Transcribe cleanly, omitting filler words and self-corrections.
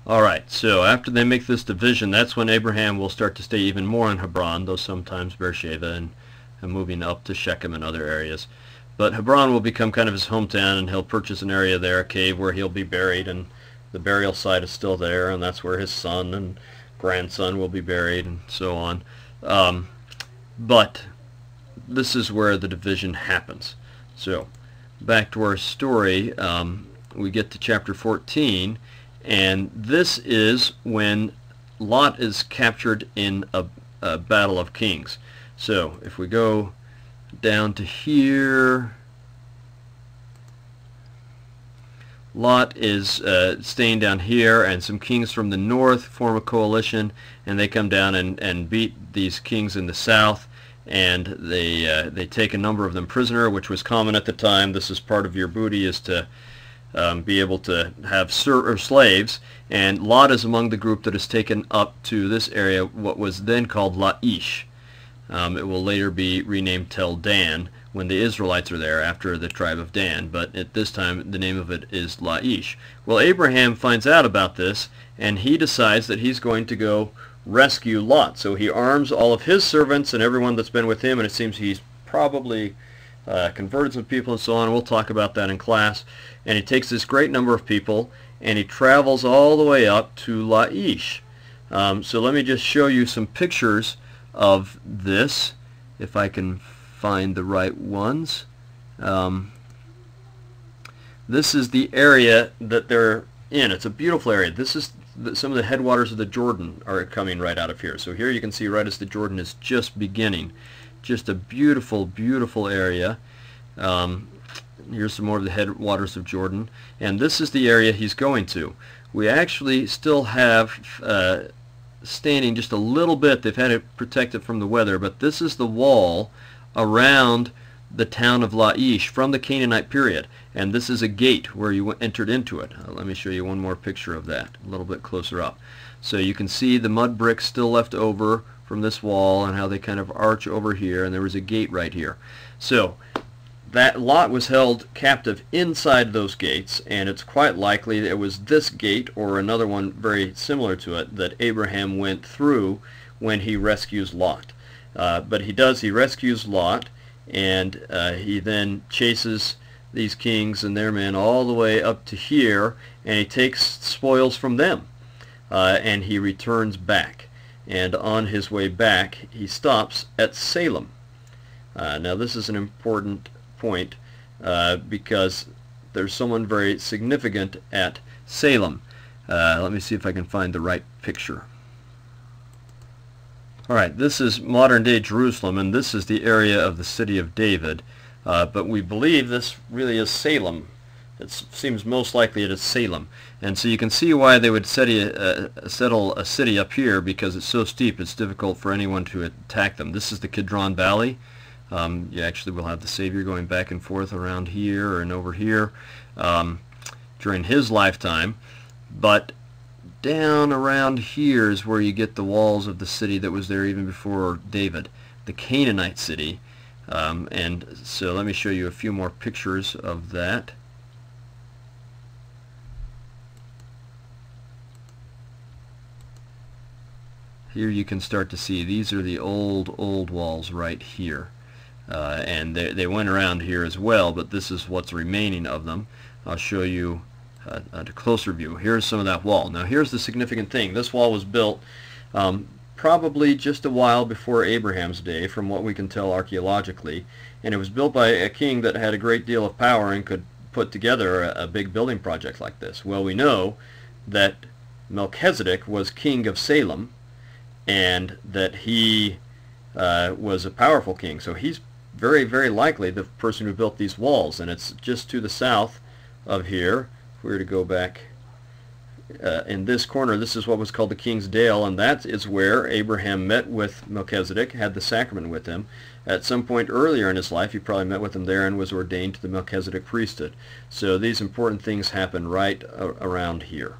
Alright, so after they make this division, that's when Abraham will start to stay even more in Hebron, though sometimes Beersheba and moving up to Shechem and other areas. But Hebron will become kind of his hometown, and he'll purchase an area there, a cave where he'll be buried, and the burial site is still there, and that's where his son and grandson will be buried, and so on. But this is where the division happens. So, back to our story, we get to chapter 14, and this is when Lot is captured in a battle of kings. So, if we go down to here, Lot is staying down here, and some kings from the north form a coalition, and they come down and beat these kings in the south, and they take a number of them prisoner, which was common at the time. This is part of your booty, is to be able to have slaves, and Lot is among the group that is taken up to this area, what was then called Laish. It will later be renamed Tel Dan when the Israelites are there after the tribe of Dan, but at this time the name of it is Laish. Well, Abraham finds out about this, and he decides that he's going to go rescue Lot. So he arms all of his servants and everyone that's been with him, and it seems he's probably converted some people and so on. We'll talk about that in class. And he takes this great number of people, and he travels all the way up to Laish. So let me just show you some pictures of this, if I can find the right ones. This is the area that they're in. It's a beautiful area. This is some of the headwaters of the Jordan are coming right out of here. So here you can see right as the Jordan is just beginning. Just a beautiful, beautiful area. Here's some more of the headwaters of Jordan. And this is the area he's going to. We actually still have standing just a little bit. They've had it protected from the weather, but this is the wall around the town of Laish from the Canaanite period, and this is a gate where you entered into it. Let me show you one more picture of that a little bit closer up. So you can see the mud bricks still left over from this wall and how they kind of arch over here, and there was a gate right here. So that Lot was held captive inside those gates, and it's quite likely it was this gate or another one very similar to it that Abraham went through when he rescues Lot. But he rescues Lot, and he then chases these kings and their men all the way up to here, and he takes spoils from them, and he returns back. And on his way back he stops at Salem. Now this is an important point because there's someone very significant at Salem. Let me see if I can find the right picture. Alright, this is modern-day Jerusalem, and this is the area of the city of David, but we believe this really is Salem. It seems most likely it is Salem. And so you can see why they would settle a city up here, because it's so steep it's difficult for anyone to attack them. This is the Kidron Valley. You actually will have the Savior going back and forth around here and over here during his lifetime. But down around here is where you get the walls of the city that was there even before David, the Canaanite city. And so let me show you a few more pictures of that. Here you can start to see these are the old walls right here. And they went around here as well, but this is what's remaining of them. I'll show you a closer view. Here's some of that wall. Now here's the significant thing. This wall was built probably just a while before Abraham's day, from what we can tell archaeologically, and it was built by a king that had a great deal of power and could put together a big building project like this. Well, we know that Melchizedek was king of Salem, and that he was a powerful king, so he's very, very likely the person who built these walls. And it's just to the south of here. If we were to go back in this corner, this is what was called the King's Dale, and that is where Abraham met with Melchizedek, had the sacrament with him. At some point earlier in his life he probably met with him there and was ordained to the Melchizedek priesthood. So these important things happen right around here.